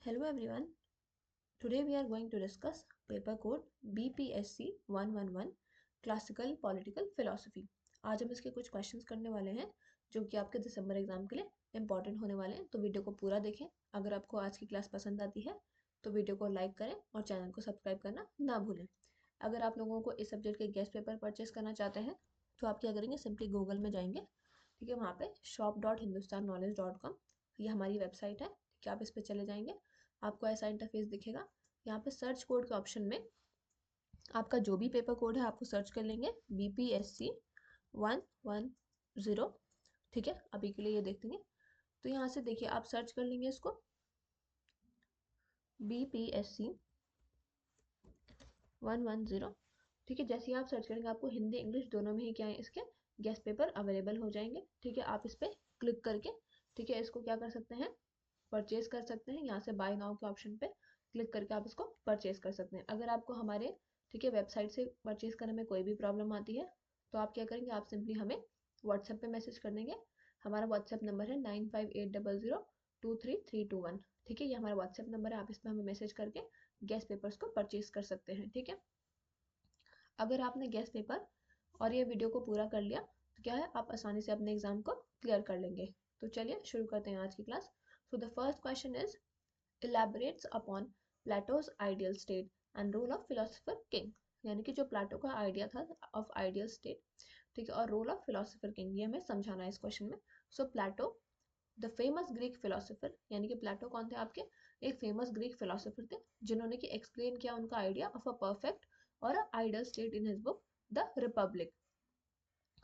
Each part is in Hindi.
Hello everyone. Today we are going to discuss paper code BPSC 111 Classical Political Philosophy. आज हम इसके कुछ क्वेश्चंस करने वाले हैं जो कि आपके दिसंबर एग्जाम के लिए इंपॉर्टेंट होने वाले हैं, तो वीडियो को पूरा देखें। अगर आपको आज की क्लास पसंद आती है तो वीडियो को लाइक करें और चैनल को सब्सक्राइब करना ना भूलें। अगर आप लोगों को इस सब्जेक्ट के गेस्ट पेपर परचेस करना चाहते हैं तो आप क्या करेंगे, सिंपली गूगल में जाएंगे। ठीक है, वहाँ पे shop.hindustanknowledge.com ये हमारी वेबसाइट है। ठीक है, आप इस पर चले जाएंगे, आपको ऐसा इंटरफेस दिखेगा। यहाँ पे सर्च कोड के ऑप्शन में आपका जो भी पेपर कोड है आपको सर्च कर लेंगे, BPSC 110। ठीक है, अभी के लिए ये देख लेंगे। तो यहाँ से देखिए आप सर्च कर लेंगे इसको BPSC 110। ठीक है, जैसे ही आप सर्च करेंगे आपको हिंदी इंग्लिश दोनों में ही क्या है, इसके गेस्ट पेपर अवेलेबल हो जाएंगे। ठीक है, आप इस पर क्लिक करके ठीक है इसको क्या कर सकते हैं, परचेज कर सकते हैं। यहाँ से बाय नाउ के ऑप्शन पे क्लिक करके आप इसको परचेज कर सकते हैं। अगर आपको हमारे ठीक है वेबसाइट से परचेज करने में कोई भी प्रॉब्लम आती है तो आप क्या करेंगे, आप सिंपली हमें व्हाट्सएप पे मैसेज कर देंगे। हमारा व्हाट्सएप नंबर है 9580023321। ठीक है, ये हमारा व्हाट्सएप नंबर है, आप इस पर हमें मैसेज करके गैस पेपर्स को परचेज कर सकते हैं। ठीक है, अगर आपने गैस पेपर और ये वीडियो को पूरा कर लिया तो क्या है, आप आसानी से अपने एग्जाम को क्लियर कर लेंगे। तो चलिए शुरू करते हैं आज की class. So the first question is elaborates upon Plato's ideal state and role of philosopher king। यानी कि जो प्लाटो का आइडिया था ऑफ आइडियल स्टेट, ठीक है, और रोल ऑफ फिलोसोफर किंग, ये हमें समझाना है इस क्वेश्चन में। So Plato the famous Greek philosopher, यानी कि प्लाटो कौन थे आपके, एक फेमस ग्रीक फिलोसोफर थे जिन्होंने कि एक्सप्लेन किया उनका आइडिया ऑफ अ परफेक्ट और a ideal state in his book the Republic.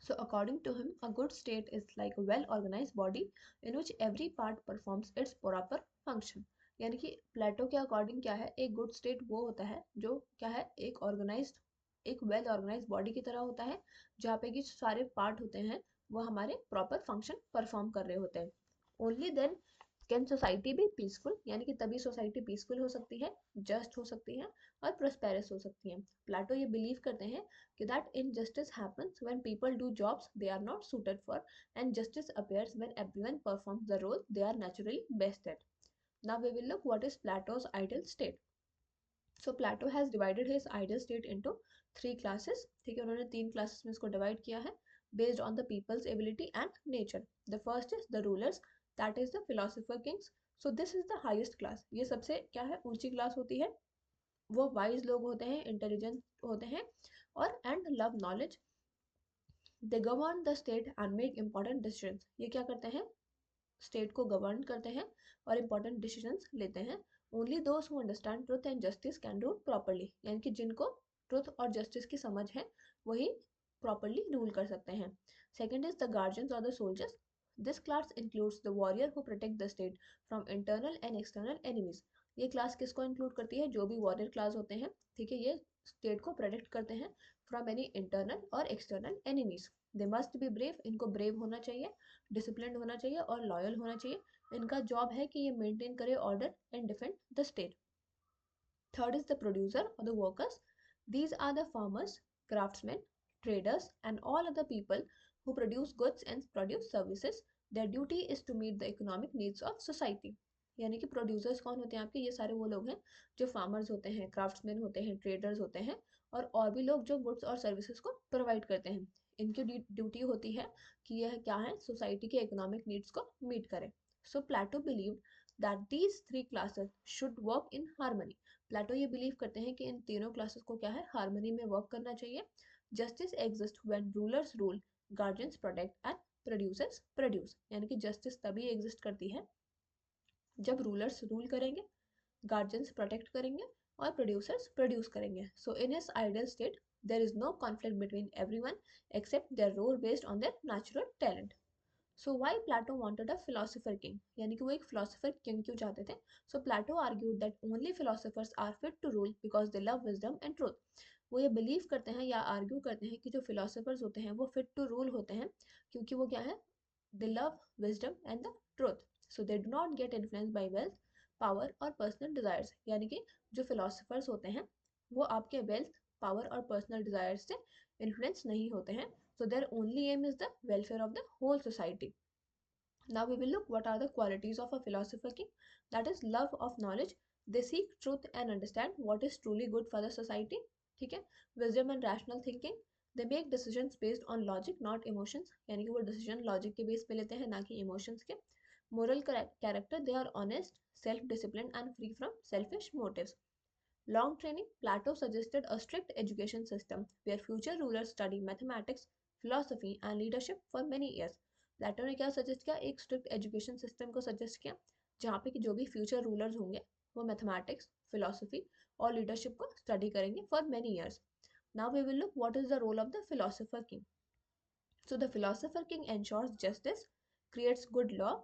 So according to him, a good state is like a well-organized body in which every part performs its proper function। यानी कि प्लेटो के अकॉर्डिंग क्या है, एक गुड स्टेट वो होता है जो क्या है, एक ऑर्गेनाइज्ड, एक वेल ऑर्गेनाइज्ड बॉडी की तरह होता है, जहाँ पे कि सारे पार्ट होते हैं वो हमारे प्रॉपर फंक्शन परफॉर्म कर रहे होते हैं। Only then can society be peaceful, यानी कि तभी सोसाइटी पीसफुल हो सकती है, जस्ट हो सकती है और प्रोस्पेरस हो सकती है। प्लाटो ये बिलीव करते हैं कि that injustice happens when people do jobs they are not suited for, and justice appears when everyone performs the role they are naturally best at. Now we will look what is Plato's ideal state. So Plato has divided his ideal state into three classes। ठीक है, उन्होंने तीन क्लासेस में इसको डिवाइड किया है based on the people's ability and nature. The first is the rulers, that is the philosopher kings. So this is the highest class, ये सबसे क्या है, ऊंची क्लास होती है। वो वाइज लोग होते हैं, इंटेलिजेंट होते हैं और and love knowledge. They govern the state and make important decisions, ये क्या करते हैं, स्टेट को गवर्न करते हैं और इंपॉर्टेंट डिसीजंस लेते हैं। Only those who understand truth and justice can rule properly, यानी कि जिनको ट्रुथ और जस्टिस की समझ है वही प्रॉपरली रूल कर सकते हैं। सेकेंड इज द गार्जियंस और the soldiers. This class includes the warrior who protect the state from internal and external enemies. ये क्लास किसको इंक्लूड करती है, जो भी वॉरियर क्लास होते हैं, ठीक है, ये स्टेट को प्रोटेक्ट करते हैं फ्रॉम एनी इंटरनल और external enemies. They must be brave, इनको ब्रेव होना चाहिए, डिसिप्लिन होना चाहिए और लॉयल होना चाहिए। इनका जॉब है कि ये मेंटेन करे order and defend the state. Third is the producer और the workers. These are the farmers, craftsmen, traders and all other people who produce goods and produce services. Their duty is to meet the economic needs of society। यानी कि प्रोड्यूसर्स कौन होते हैं आपके, ये सारे वो लोग हैं जो फार्मर्स होते हैं, क्राफ्ट्समैन होते हैं, ट्रेडर्स होते हैं और भी लोग जो गुड्स और सर्विसेज को प्रोवाइड करते हैं। इनकी ड्यूटी होती है कि यह क्या है, सोसाइटी के इकोनॉमिक नीड्स को मीट करें। So Plato believe that these three classes should work in harmony. Plato ये बिलीव करते हैं कि इन तीनों क्लासेस को क्या है, हार्मनी में वर्क करना चाहिए। Justice exist when rulers rule, guardians protect and producers produce. यानी कि जस्टिस तभी एग्जिस्ट करती है जब रूलर्स रूल करेंगे, गार्जियंस प्रोटेक्ट करेंगे और प्रोड्यूसर्स प्रोड्यूस करेंगे। So in his ideal state there is no conflict between everyone accept their role based on their natural talent. So why Plato wanted a philosopher king, यानी कि वो एक फिलोसोफर किंग क्यों चाहते थे। So Plato argued that only philosophers are fit to rule because they love wisdom and truth. वो ये बिलीव करते हैं या आर्ग्यू करते हैं कि जो फिलोसोफर्स होते हैं वो फिट टू रूल होते हैं क्योंकि वो क्या है, दे love wisdom and the truth. So they do not gate influence by wealth, power और पर्सनल डिजायर्स। यानी कि जो फिलोसोफर्स होते हैं वो आपके वेल्थ, पावर और पर्सनल डिजायर्स से इन्फ्लुएंस नहीं होते हैं। So their only aim is the welfare of the whole society. Now we will look what are the qualities of a philosopher king. That is love of knowledge. They seek truth and understand what is truly good for the society. ठीक है. Wisdom and rational thinking. They make decisions based on logic, not emotions. यानी कि वो decision logic के base पे लेते हैं, ना कि emotions के. Moral character. They are honest, self-disciplined and free from selfish motives. Long training. Plato suggested a strict education system where future rulers study mathematics, philosophy and leadership for many years. प्लेटो ने क्या सजेस्ट किया? एक स्ट्रिक्ट एजुकेशन सिस्टम को सजेस्ट किया जहाँ पे कि जो भी फ्यूचर रूलर्स होंगे वो मैथमेटिक्स, फिलोसफी और लीडरशिप को स्टडी करेंगे for many years. Now we will look what is the role of the philosopher king. So the philosopher king ensures justice, creates good law,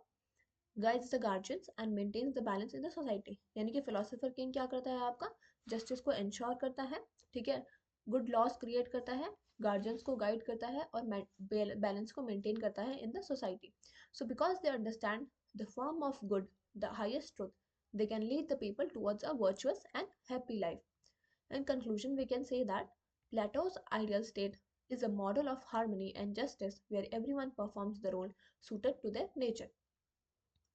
guides the guardians and maintains the balance in the society. यानी कि philosopher king क्या करता है? आपका justice को ensure करता है, ठीक है, good laws create करता है, guardians को guide करता है और balance को maintain करता है in the society. So because they understand the form of good, the highest truth, they can lead the people towards a virtuous and happy life. In conclusion, we can say that Plato's ideal state is a model of harmony and justice where everyone performs the role suited to their nature.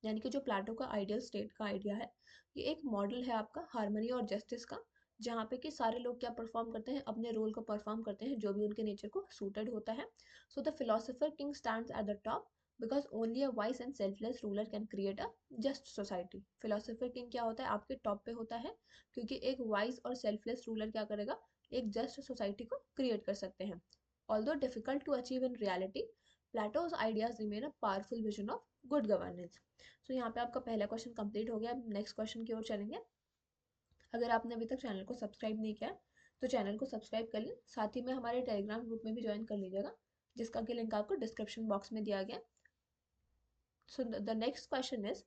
यानी कि जो प्लाटो का आइडियल स्टेट का आइडिया है, ये एक मॉडल है आपका हार्मनी और जस्टिस का, जहाँ पे कि सारे लोग क्या परफॉर्म करते हैं? अपने रोल को परफॉर्म करते हैं जो भी उनके नेचर को सूटेड होता है. So the philosopher king stands at the top because only a vice and selfless ruler can create a just society. Philosopher king क्या होता है? आपके टॉप पे होता है क्योंकि एक वाइस और सेल्फलेस रूलर क्या करेगा? एक जस्ट सोसाइटी को क्रिएट कर सकते हैं. Although difficult to achieve in reality, Plato's ideas remain a powerful vision of good governance. तो यहाँ पे आपका पहला क्वेश्चन कंप्लीट हो गया. अब नेक्स्ट क्वेश्चन की ओर चलेंगे. अगर आपने अभी तक चैनल को सब्सक्राइब नहीं किया तो चैनल को सब्सक्राइब कर लें, साथ ही में हमारे टेलीग्राम ग्रुप में भी ज्वाइन कर लीजिएगा जिसका कि लिंक आपको डिस्क्रिप्शन बॉक्स में दिया गया. So the next question is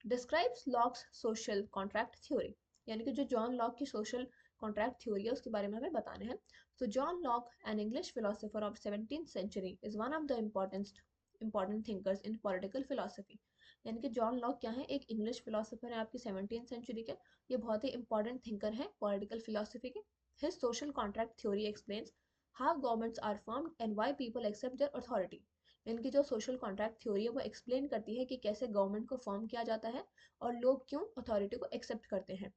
describes locks social contract theory. यानी कि जो जॉन लॉक की सोशल कॉन्ट्रैक्ट थ्योरी है उसके बारे में हमें बताने हैं. So John Locke, an English philosopher of 17th century, is one of the important thinkers in political philosophy. यानी कि जॉन लॉक क्या है? एक इंग्लिश फिलोसोफर है आपकी 17th सेंचुरी के. ये बहुत ही इंपॉर्टेंट थिंकर है पॉलिटिकल फिलोसफी के. His social contract theory explains how governments are formed and why people accept their authority. इनकी जो सोशल कॉन्ट्रैक्ट थ्योरी है वो एक्सप्लेन करती है कि कैसे गवर्नमेंट को फॉर्म किया जाता है और लोग क्यों अथॉरिटी को एक्सेप्ट करते हैं.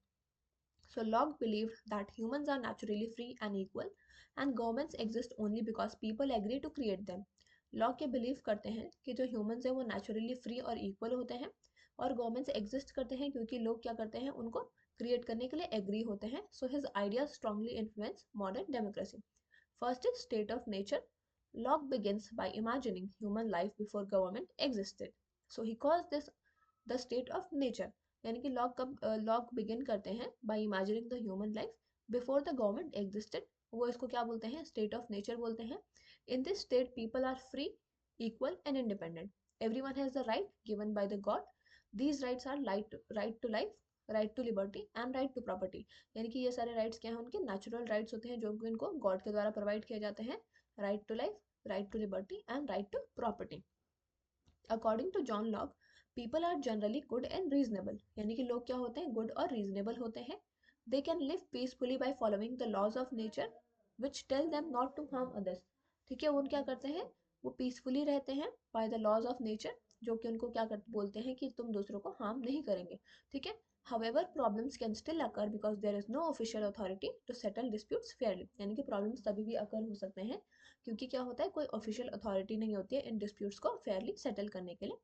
So Locke believed that humans are naturally free and equal and governments exist only because people agree to create them. Locke ये बिलीव करते हैं कि जो ह्यूमंस हैं वो नेचुरली फ्री और इक्वल होते हैं और गवर्नमेंट्स एग्जिस्ट करते हैं क्योंकि लोग क्या करते हैं? उनको क्रिएट करने के लिए एग्री होते हैं. सो his ideas strongly influence modern democracy. First is state of nature. Locke begins by imagining human life before government existed. So he calls this the state of nature. यानी कि लॉक बिगिन करते हैं by imagining the human life before the government existed. वो इसको क्या बोलते हैं? स्टेट ऑफ नेचर बोलते हैं. In this state people are free, equal and independent. Everyone has the right given by the God. These rights are right to life, right to liberty and right to property. यानी कि ये सारे राइट्स क्या हैं? उनके नेचुरल राइट्स होते हैं जो कि इनको गॉड के द्वारा प्रोवाइड किए जाते हैं. Right to life, right to liberty and right to property. According to John Locke, people are generally good and reasonable. यानी कि लोग क्या होते हैं? गुड और रीजनेबल होते हैं. They can live peacefully by following the laws of nature which tell them not to harm others. ठीक है, वो क्या करते हैं? वो पीसफुली रहते हैं by the laws of nature, जो कि उनको क्या बोलते हैं कि तुम दूसरों को हार्म नहीं करेंगे. ठीक है. However, problems can still occur because there is no official authority to settle disputes fairly. यानी कि प्रॉब्लम्स तभी भी अकर हो सकते हैं क्योंकि क्या होता है? कोई ऑफिशियल अथॉरिटी नहीं होती है इन डिस्प्यूट्स को फेयरली सेटल करने के लिए.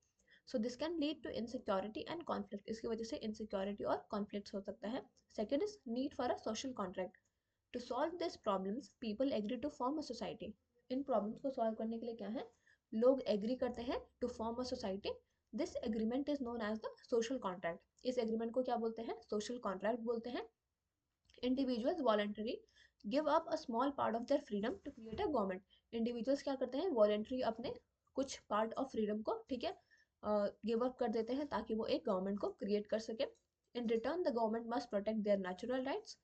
So this can lead to insecurity and conflict. इसकी वजह से इनसिक्योरिटी और कॉन्फ्लिक्ट हो सकता है. Second is need for a social contract. To solve this problems people agree to form a society. इन प्रॉब्लम्स को सॉल्व करने के लिए क्या है? लोग एग्री करते हैं to form a society. This agreement is known as the social contract. इस एग्रीमेंट को क्या बोलते हैं? सोशल कॉन्ट्रैक्ट बोलते हैं. Individuals voluntary give up a small part of their freedom to create a government. Individuals क्या करते हैं? वॉलंटरी अपने कुछ पार्ट ऑफ फ्रीडम को, ठीक है, गिव अप कर देते हैं ताकि वो एक गवर्नमेंट को क्रिएट कर सके. In return the government must protect their natural rights.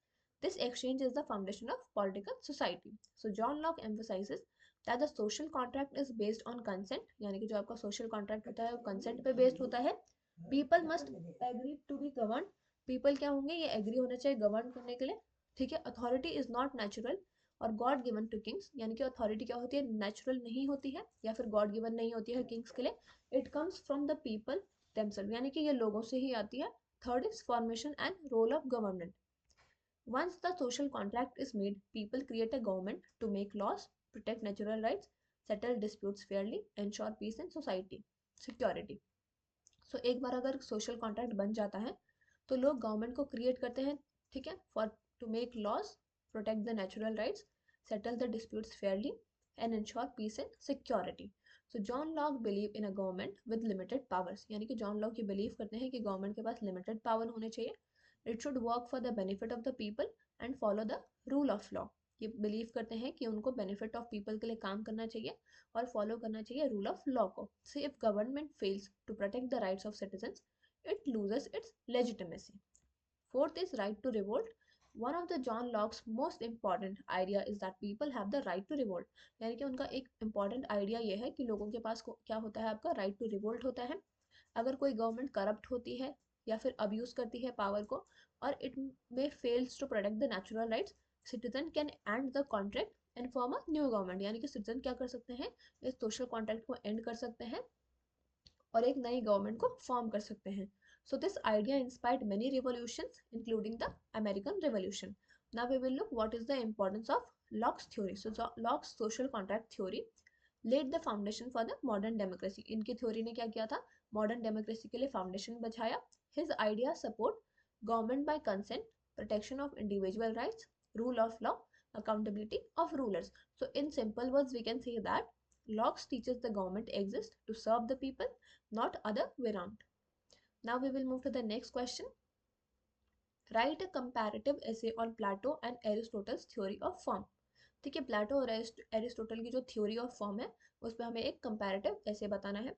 This exchange is the foundation of political society. So John lock emphasises that the social contract is based on consent. यानी कि जो आपका सोशल कॉन्ट्रैक्ट होता है वो कंसेंट पे बेस्ड होता है. People must agree to be govern. People क्या होंगे? ये एग्री होना चाहिए गवर्न करने के लिए. ठीक है. अथॉरिटी इज नॉट नेचुरल और गॉड गिवन टू किंग्स, यानी कि अथॉरिटी क्या होती है, नेचुरल नहीं होती है या फिर गॉड गिवन नहीं होती है किंग्स के लिए, it comes from the people themself, यानी कि ये लोगों से ही आती है। Third is formation and role of government. Once the social contract is made, people create a government to make laws, protect natural rights, settle disputes fairly, ensure peace and society security. So एक बार अगर सोशल कॉन्ट्रैक्ट बन जाता है तो लोग गवर्नमेंट को क्रिएट करते हैं, ठीक है, for to make laws, protect the natural rights, settle the disputes fairly and ensure peace and security. So John Locke believe in a government with limited powers, यानी कि जॉन लॉक ये बिलीव करते हैं कि गवर्नमेंट के पास लिमिटेड पावर होने चाहिए। It should work for the benefit of the people and follow the rule of law. ये बिलीव करते हैं कि उनको बेनिफिट ऑफ पीपल के लिए काम करना चाहिए और फॉलो करना चाहिए रूल ऑफ लॉ को। So if government fails to protect the rights of citizens, it loses its legitimacy. Fourth is right to revolt. One of the John Locke's most important idea is that people have the right to revolt. यानी कि उनका एक important idea ये है कि लोगों के पास क्या होता है, आपका right to revolt होता है। अगर कोई गवर्नमेंट करप्ट होती है या फिर अब्यूज करती है पावर को और it may fails to protect the natural rights, citizen can end the contract and form a new government, यानी कि सिटीजन क्या कर सकते हैं, इस सोशल कॉन्ट्रैक्ट को एंड कर सकते हैं और एक नई गवर्नमेंट को फॉर्म कर सकते हैं। So this idea inspired many revolutions including the American revolution. Now we will look what is the importance of Locke's theory. So Locke's social contract theory laid the foundation for the modern democracy. इनकी थ्योरी ने क्या किया था, मॉडर्न डेमोक्रेसी के लिए फाउंडेशन बछाया। His idea support government by consent, protection of individual rights, rule of law, accountability of rulers. So in simple words we can say that Locke teaches the government exists to serve the people, not other way around. Now we will move to the next question. Write a comparative essay on Plato and Aristotle's theory of form. ठीक है, प्लेटो और एरिस्टोटल की जो थ्योरी ऑफ फॉर्म है उस पर हमें एक कंपैरेटिव ऐसे बताना है।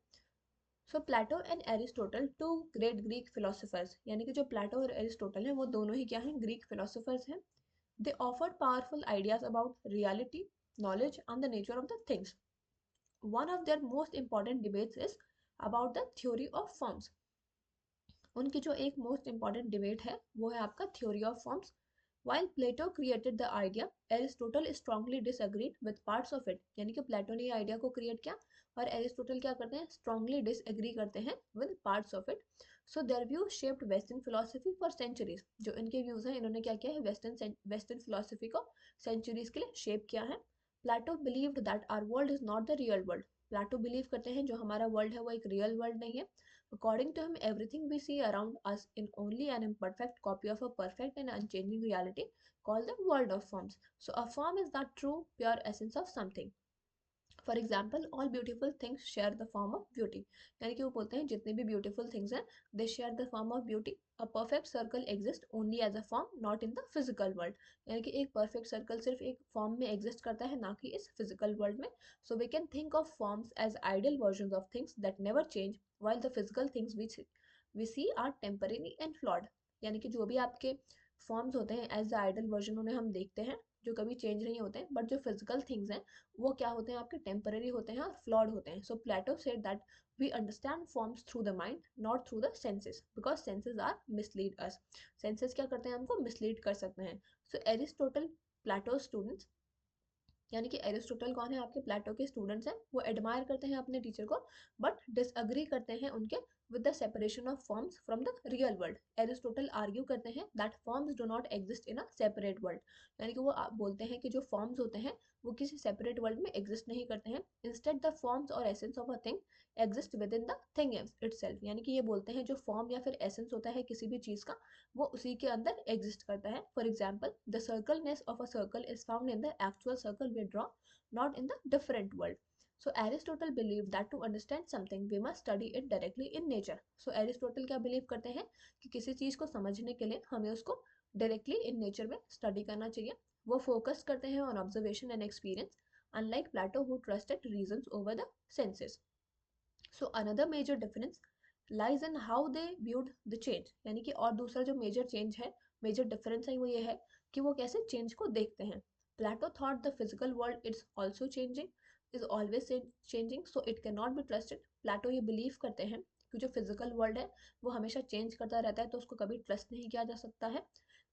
So Plato and Aristotle two great Greek philosophers, यानी कि जो प्लेटो और एरिस्टोटल हैं वो दोनों ही क्या हैं, ग्रीक फिलोसोफर्स हैं। They offered powerful ideas about reality, knowledge and the nature of the things. One of their most important debates is about the theory of forms. उनकी जो एक मोस्ट इंपॉर्टेंट डिबेट है वो है आपका theory of forms. While Plato created the idea, Aristotle strongly disagreed with parts of it. यानी कि प्लेटो ने ये आइडिया को क्रिएट किया और एरिस्टोटल क्या करते हैं, स्ट्रांगली डिसएग्री करते हैं with parts of it. So their view shaped western philosophy for centuries. जो इनके व्यूज हैं इन्होंने क्या किया है, वेस्टर्न फिलोसफी को सेंचुरीज के लिए शेप किया है। Plato believed that our world is not the real world. Plato believe करते हैं जो हमारा वर्ल्ड है वो एक रियल वर्ल्ड नहीं है। According to him, everything we see around us is only an imperfect copy of a perfect and unchanging reality called the world of forms. So, a form is the true, pure essence of something. For example all beautiful things share the form of beauty, यानी कि वो बोलते हैं जितने भी ब्यूटीफुल थिंग्स हैं they share the form of beauty. A perfect circle exist only as a form, not in the physical world, यानी कि एक परफेक्ट सर्कल सिर्फ एक फॉर्म में एग्जिस्ट करता है ना कि इस फिजिकल वर्ल्ड में। So we can think of forms as ideal version of things that never change, while the physical things we see are temporary and flawed. यानी कि जो भी आपके फॉर्म्स होते हैं एज द आइडियल वर्जन उन्हें हम देखते हैं जो कभी चेंज नहीं होते हैं, बट जो फिजिकल थिंग्स हैं वो क्या होते हैं, आपके टेम्पररी होते हैं और फ्लॉड होते हैं। So Plato said that we understand forms through the mind, not through the senses, because senses are mislead us. Senses क्या करते हैं, हमको मिसलीड कर सकते हैं। सो एरिस्टोटल प्लेटो स्टूडेंट्स, यानी कि एरिस्टोटल कौन है, आपके प्लेटो के स्टूडेंट्स हैं। वो एडमायर करते हैं अपने टीचर को बट डिसअग्री करते हैं उनके with the separation of forms from the real world. Aristotle argue करते हैं that forms do not exist in a separate world, यानी कि वो बोलते हैं कि जो फॉर्म्स होते हैं वो किसी सेपरेट वर्ल्ड में एग्जिस्ट नहीं करते हैं। इंस्टेड द फॉर्म्स और essence of a thing exist with in the thing itself, यानी कि ये बोलते हैं जो फॉर्म या फिर एसेंस होता है किसी भी चीज़ का वो उसी के अंदर एग्जिस्ट करता है। For example the circleness of a circle is found in the actual circle we draw, not in the different world. So Aristotle believed that to understand something we must study it directly in nature. So Aristotle क्या बिलीव करते हैं कि किसी चीज़ को समझने के लिए हमें उसको डायरेक्टली इन नेचर में स्टडी करना चाहिए। वो फोकस करते हैं on observation and experience, unlike Plato who trusted reasons over the senses. So another major difference lies in how they viewed the change, यानी कि और दूसरा जो मेजर चेंज है, मेजर डिफरेंस है वो ये है कि वो कैसे चेंज को देखते हैं। Plato thought the physical world is also changing, is always changing, so it cannot be trusted. Plato ये believe करते हैं कि जो physical world है वो हमेशा change करता रहता है तो उसको कभी trust नहीं किया जा सकता है।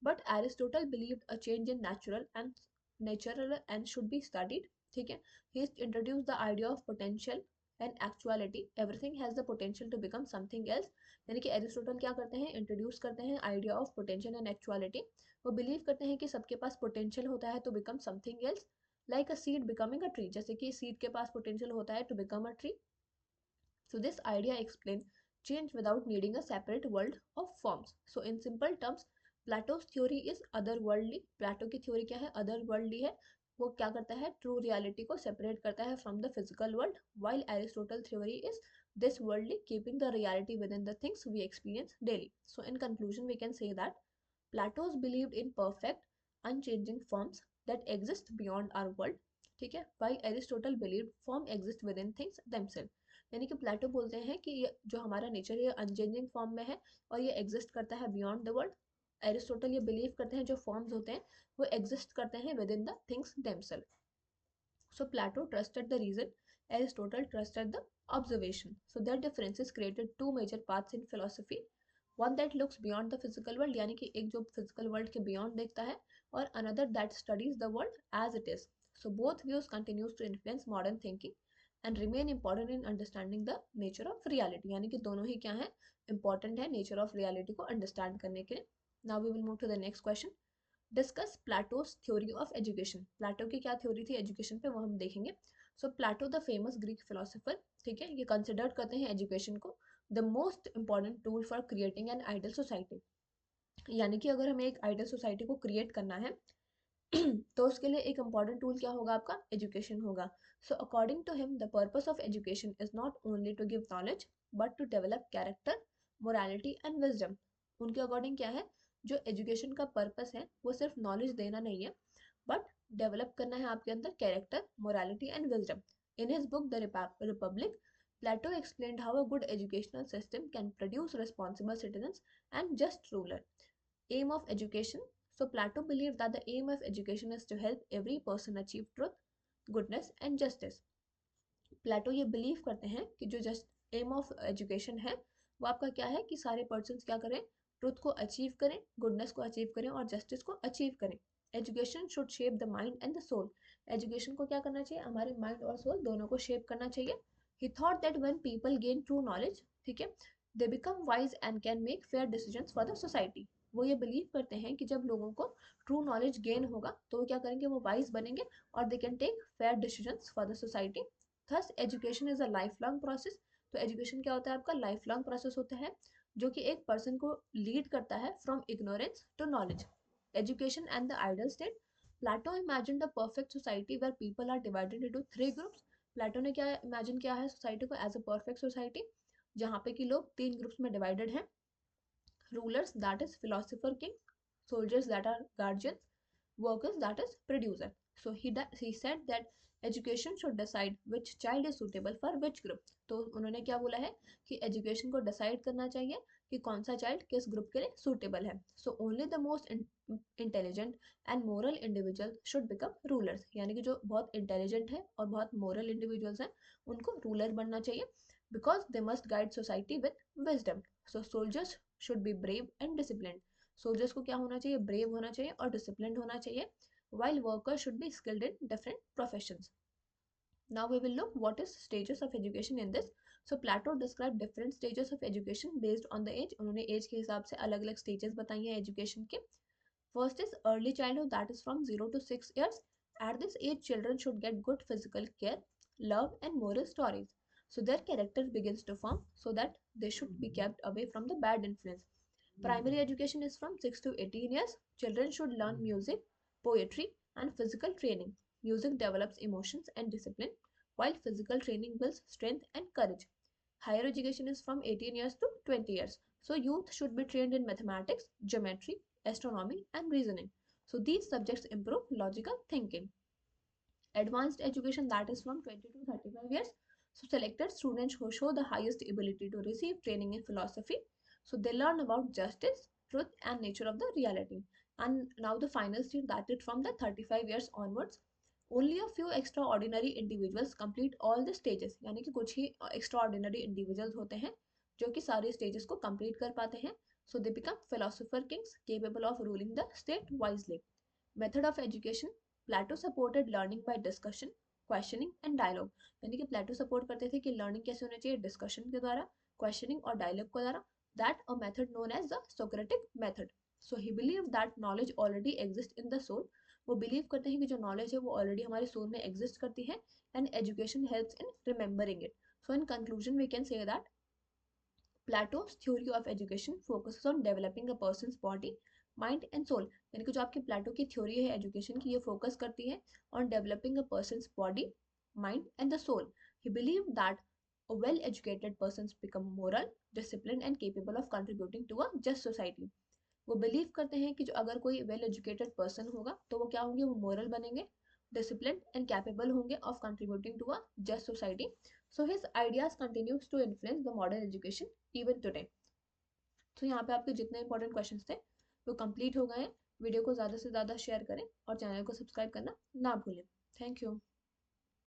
But Aristotle believed a change in natural and natural and should be studied. ठीक है, he introduced the idea of potential and actuality. Everything has the potential to become something else. यानी कि एरिस्टोटल क्या करते हैं, इंट्रोड्यूस करते हैं idea of potential and actuality. वो बिलीव करते हैं कि सबके पास पोटेंशियल होता है to become something else, like a seed becoming a tree. जैसे कि सीड के पास पोटेंशियल होता है to become a tree. So this idea explains change without needing a separate world of forms. So in simple terms, Plato's theory is otherworldly. Plato की theory क्या है, otherworldly है. वो क्या करता है, ट्रू रियलिटी को सेपरेट करता है from the physical world, while Aristotle theory is this worldly, keeping the reality within the things we experience daily. So in conclusion, we can say that Plato's believed in perfect, unchanging forms that exist beyond our world. ठीक है, while Aristotle believed form exist within things themselves. यानी कि प्लेटो बोलते हैं कि ये जो हमारा नेचर है अनचेंजिंग फॉर्म में है और ये एग्जिस्ट करता है बियॉन्ड द वर्ल्ड. एरिस्टोटल ये बिलीव करते हैं जो फॉर्म्स होते हैं वो एग्जिस्ट करते हैं within the things themselves. So Plato trusted the reason, Aristotle trusted the observation. So that differences created two major paths in philosophy. One that looks beyond the physical world, यानी कि एक जो फिजिकल वर्ल्ड के बियॉन्ड देखता है, और another that studies the world as it is. So both views continues to influence modern thinking and remain important in understanding the nature of reality. यानी कि दोनों ही क्या है, इंपॉर्टेंट है नेचर ऑफ रियलिटी को अंडरस्टैंड करने के लिए. Now we will move to the next question. Discuss Plato's theory of education. Plato की क्या थ्योरी थी एजुकेशन पे, वो हम देखेंगे. So Plato the famous Greek philosopher, ठीक है, ये कंसिडर करते हैं एजुकेशन को the most important tool for creating an ideal society. यानी कि अगर हमें एक आइडल सोसाइटी को क्रिएट करना है तो उसके लिए एक इंपॉर्टेंट टूल क्या होगा, आपका एजुकेशन होगा. So according to him the purpose of education is not only to give knowledge but to develop character, morality and wisdom. उनके अकॉर्डिंग क्या है, जो एजुकेशन का पर्पस है वो सिर्फ नॉलेज देना नहीं है बट डेवलप करना है आपके अंदर character, morality and wisdom. In his book the Republic, Plato explained how a good educational system can produce responsible citizens and just ruler. Aim of education. So Plato believed that the aim of education is to help every person achieve truth, goodness and justice. Plato ये believe करते हैं कि जो जस्ट एम ऑफ एजुकेशन है वो आपका क्या है कि सारे पर्सन्स क्या करें, ट्रुथ को अचीव करें, गुडनेस को अचीव करें और जस्टिस को अचीव करें. Education should shape the mind and the soul. Education को क्या करना चाहिए, हमारे माइंड और सोल दोनों को शेप करना चाहिए. He thought that when people gain true knowledge, ठीक है, they become wise and can make fair decisions for the society. वो ये बिलीव करते हैं कि जब लोगों को ट्रू नॉलेज गेन होगा तो वो क्या करेंगे, वो वाइज बनेंगे और they can take fair decisions for the society. Thus education is a life long process. तो एजुकेशन क्या होता है, आपका लाइफ लॉन्ग प्रोसेस होता है जो कि एक पर्सन को लीड करता है from ignorance to knowledge. Education and the ideal state. Plato imagined a perfect society where people are divided into 3 groups. Plato ने क्या इमेजिन किया है सोसाइटी को एज अ परफेक्ट सोसाइटी जहाँ पे कि लोग 3 ग्रुप्स में डिवाइडेड हैं. Rulers that is philosopher king, soldiers that are guardians, workers that is producer. So he said that education should decide which child is suitable for which group. तो उन्होंने क्या बोला है कि एजुकेशन को डिसाइड करना चाहिए कि कौन सा चाइल्ड किस ग्रुप के लिए सूटेबल है. So only the most intelligent and moral individual should become rulers. यानी कि जो बहुत इंटेलिजेंट है और बहुत मोरल इंडिविजुअल्स हैं उनको रूलर बनना चाहिए because they must guide society with wisdom. So soldiers should be brave and disciplined. Soldiers को क्या होना चाहिए, ब्रेव होना चाहिए और डिसिप्लिन्ड होना चाहिए. while workers should be skilled in different professions. Now we will look what is stages of education in this. So Plato described different stages of education based on the age. उन्होंने age के हिसाब से अलग अलग stages बताई हैं education के. First is early childhood, that is from 0 to 6 years. At this age children should get good physical care, love and moral stories. So their character begins to form so that they should be kept away from the bad influence. Primary education is from 6 to 18 years. Children should learn music, poetry and physical training. Music develops emotions and discipline, while physical training builds strength and courage. Higher education is from 18 years to 20 years. So youth should be trained in mathematics, geometry, astronomy and reasoning. So these subjects improve logical thinking. Advanced education, that is from 20 to 35 years. So selected students who show the highest ability to receive training in philosophy. So they learn about justice, truth and nature of the reality. And now the final stage, that is from the 35 years onwards. Only a few extraordinary individuals complete all the stages. यानी कि कुछ ही extraordinary individuals होते हैं जो कि सारे stages को complete कर पाते हैं. So they become philosopher kings capable of ruling the state wisely. Method of education. Plato supported learning by discussion, questioning and dialogue, यानी कि प्लेटो सपोर्ट करते थे कि लर्निंग कैसे होनी चाहिए, डिस्कशन के द्वारा, क्वेश्चनिंग और डायलॉग के द्वारा, that a method known as the Socratic method. So he believe that knowledge already exist in the soul, वो बिलीव करते हैं कि जो नॉलेज है वो ऑलरेडी हमारे सोल में एग्जिस्ट करती है, and education helps in remembering it. So in conclusion we can say that Plato's theory of education focuses on developing a person's body, mind and soul, यानी कि जो आपकी प्लेटो की थ्योरी है एजुकेशन की, ये फोकस करती है on developing a person's body, mind and the soul. He believed that a well-educated persons become moral, disciplined and capable of contributing to a just society. वो बिलीव करते हैं कि जो अगर कोई वेल एजुकेटेड पर्सन होगा तो वो क्या होंगे, वो मोरल बनेंगे, डिसिप्लिन एंड कैपेबल होंगे of contributing to a just society. So his ideas continues to influence the modern education even today. तो यहाँ पे आपके जितने इंपॉर्टेंट क्वेश्चंस थे वो कंप्लीट हो गए हैं. वीडियो को ज़्यादा से ज़्यादा शेयर करें और चैनल को सब्सक्राइब करना ना भूलें. Thank you.